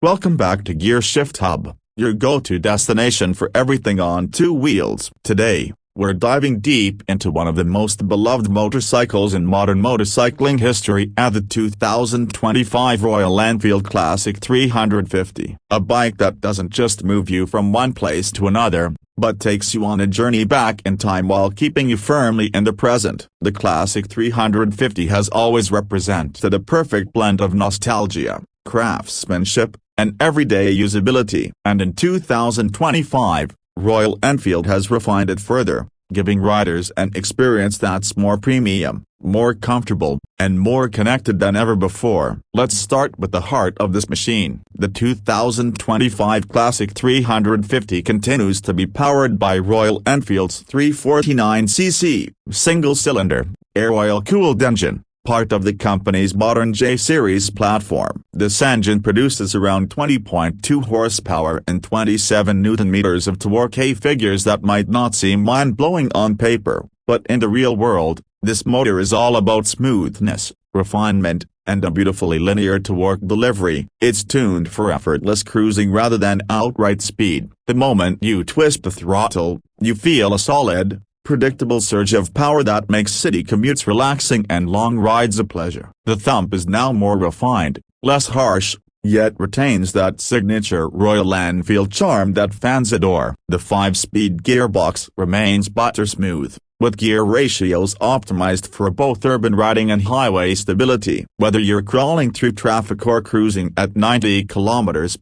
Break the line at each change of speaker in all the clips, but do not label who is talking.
Welcome back to Gear Shift Hub, your go-to destination for everything on two wheels. Today, we're diving deep into one of the most beloved motorcycles in modern motorcycling history at the 2025 Royal Enfield Classic 350. A bike that doesn't just move you from one place to another, but takes you on a journey back in time while keeping you firmly in the present. The Classic 350 has always represented a perfect blend of nostalgia, craftsmanship, and everyday usability. And in 2025, Royal Enfield has refined it further, giving riders an experience that's more premium, more comfortable, and more connected than ever before. Let's start with the heart of this machine. The 2025 Classic 350 continues to be powered by Royal Enfield's 349cc, single-cylinder, air-oil-cooled engine, part of the company's modern J-Series platform. This engine produces around 20.2 horsepower and 27 Nm of torque. Figures that might not seem mind-blowing on paper, but in the real world, this motor is all about smoothness, refinement, and a beautifully linear torque delivery. It's tuned for effortless cruising rather than outright speed. The moment you twist the throttle, you feel a solid, predictable surge of power that makes city commutes relaxing and long rides a pleasure. The thump is now more refined, less harsh, yet retains that signature Royal Enfield charm that fans adore. The 5-speed gearbox remains butter smooth, with gear ratios optimized for both urban riding and highway stability. Whether you're crawling through traffic or cruising at 90 km/h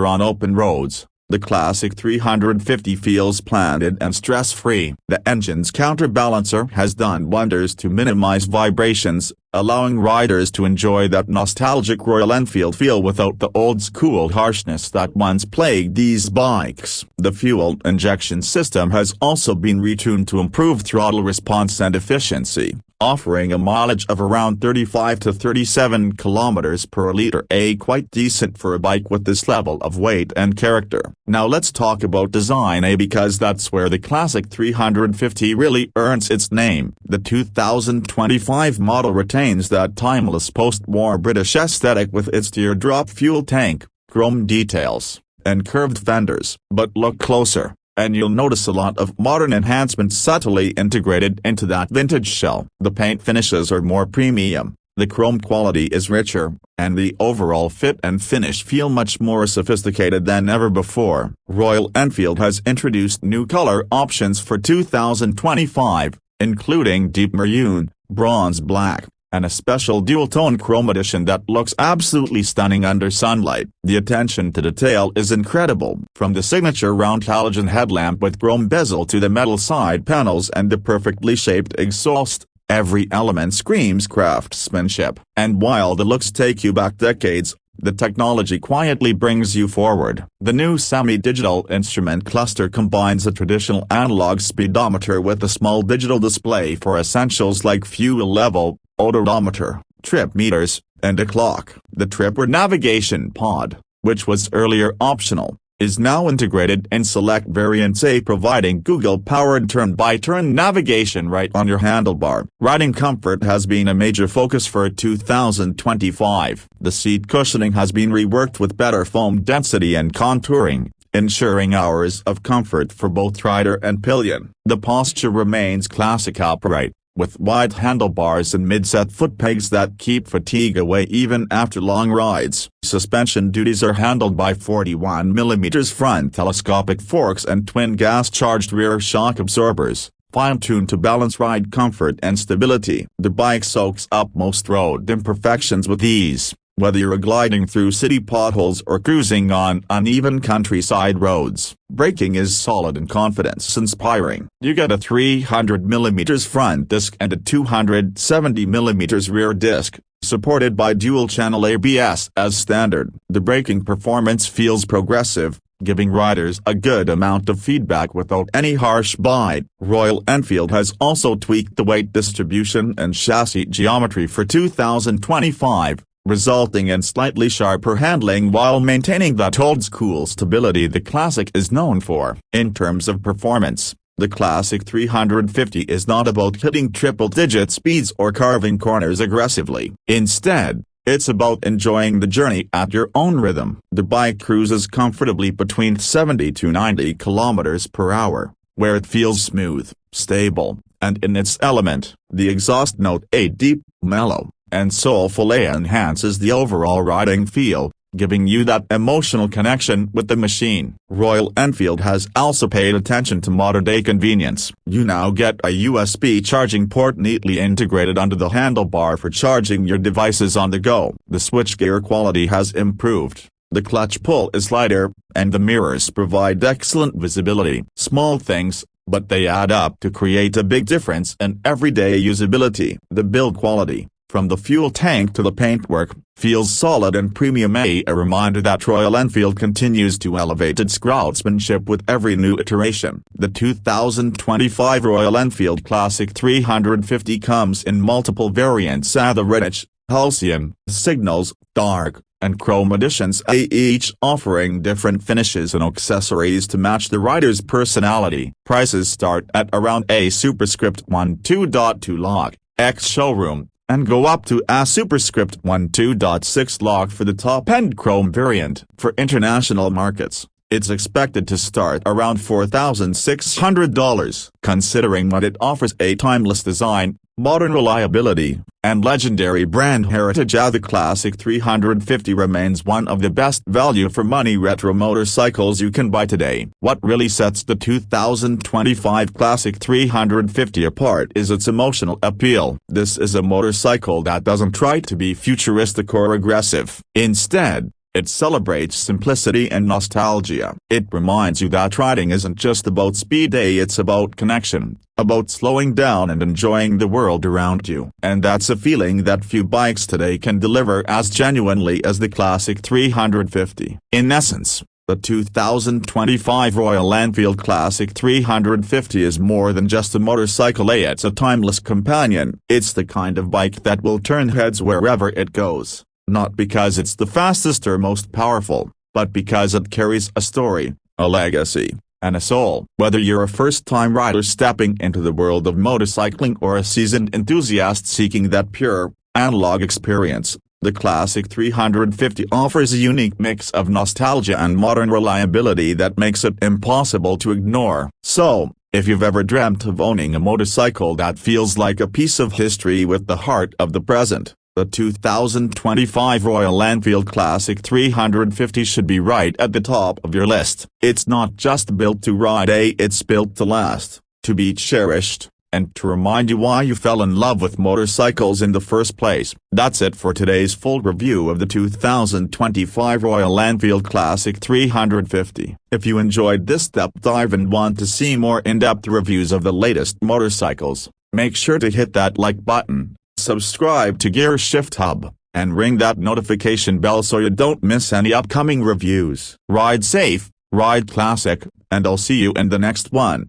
on open roads, the Classic 350 feels planted and stress-free. The engine's counterbalancer has done wonders to minimize vibrations, allowing riders to enjoy that nostalgic Royal Enfield feel without the old-school harshness that once plagued these bikes. The fuel injection system has also been retuned to improve throttle response and efficiency, offering a mileage of around 35 to 37 km/L, quite decent for a bike with this level of weight and character. Now let's talk about design, because that's where the Classic 350 really earns its name. The 2025 model retains that timeless post-war British aesthetic with its teardrop fuel tank, chrome details, and curved fenders. But look closer, and you'll notice a lot of modern enhancements subtly integrated into that vintage shell. The paint finishes are more premium, the chrome quality is richer, and the overall fit and finish feel much more sophisticated than ever before. Royal Enfield has introduced new color options for 2025, including deep maroon, bronze black, and a special dual-tone chrome edition that looks absolutely stunning under sunlight. The attention to detail is incredible, from the signature round halogen headlamp with chrome bezel to the metal side panels and the perfectly shaped exhaust. Every element screams craftsmanship. And while the looks take you back decades, the technology quietly brings you forward. The new semi-digital instrument cluster combines a traditional analog speedometer with a small digital display for essentials like fuel level, odometer, trip meters, and a clock. The Tripper navigation pod, which was earlier optional, is now integrated in select variants, providing Google-powered turn-by-turn navigation right on your handlebar. Riding comfort has been a major focus for 2025. The seat cushioning has been reworked with better foam density and contouring, ensuring hours of comfort for both rider and pillion. The posture remains classic upright, with wide handlebars and mid-set foot pegs that keep fatigue away even after long rides. Suspension duties are handled by 41mm front telescopic forks and twin gas-charged rear shock absorbers, fine-tuned to balance ride comfort and stability. The bike soaks up most road imperfections with ease, whether you're gliding through city potholes or cruising on uneven countryside roads. Braking is solid and confidence-inspiring. You get a 300mm front disc and a 270mm rear disc, supported by dual-channel ABS as standard. The braking performance feels progressive, giving riders a good amount of feedback without any harsh bite. Royal Enfield has also tweaked the weight distribution and chassis geometry for 2025, resulting in slightly sharper handling while maintaining that old-school stability the Classic is known for. In terms of performance, the Classic 350 is not about hitting triple-digit speeds or carving corners aggressively. Instead, It's about enjoying the journey at your own rhythm. The bike cruises comfortably between 70 to 90 kilometers per hour, where it feels smooth, stable, and in its element. The exhaust note, a deep, mellow, and soulful enhances the overall riding feel, giving you that emotional connection with the machine. Royal Enfield has also paid attention to modern-day convenience. You now get a USB charging port neatly integrated under the handlebar for charging your devices on the go. The switchgear quality has improved, the clutch pull is lighter, and the mirrors provide excellent visibility. Small things, but they add up to create a big difference in everyday usability. The build quality, from the fuel tank to the paintwork, feels solid and premium. A reminder that Royal Enfield continues to elevate its craftsmanship with every new iteration. The 2025 Royal Enfield Classic 350 comes in multiple variants: the rich, halcyon, signals, dark, and chrome editions, each offering different finishes and accessories to match the rider's personality. Prices start at around a superscript 12.2 lakh X showroom, and go up to a superscript 12.6 lakh for the top-end chrome variant. For international markets, it's expected to start around $4,600. Considering that it offers a timeless design, modern reliability, and legendary brand heritage, the Classic 350 remains one of the best value-for-money retro motorcycles you can buy today. What really sets the 2025 Classic 350 apart is its emotional appeal. This is a motorcycle that doesn't try to be futuristic or aggressive. Instead, it celebrates simplicity and nostalgia. It reminds you that riding isn't just about speed, it's about connection, about slowing down and enjoying the world around you. And that's a feeling that few bikes today can deliver as genuinely as the Classic 350. In essence, the 2025 Royal Enfield Classic 350 is more than just a motorcycle, it's a timeless companion. It's the kind of bike that will turn heads wherever it goes. Not because it's the fastest or most powerful, but because it carries a story, a legacy, and a soul. Whether you're a first-time rider stepping into the world of motorcycling or a seasoned enthusiast seeking that pure, analog experience, the Classic 350 offers a unique mix of nostalgia and modern reliability that makes it impossible to ignore. So, if you've ever dreamt of owning a motorcycle that feels like a piece of history with the heart of the present, the 2025 Royal Enfield Classic 350 should be right at the top of your list. It's not just built to ride, it's built to last, to be cherished, and to remind you why you fell in love with motorcycles in the first place. That's it for today's full review of the 2025 Royal Enfield Classic 350. If you enjoyed this deep dive and want to see more in-depth reviews of the latest motorcycles, make sure to hit that like button, subscribe to Gear Shift Hub, and ring that notification bell so you don't miss any upcoming reviews. Ride safe, ride classic, and I'll see you in the next one.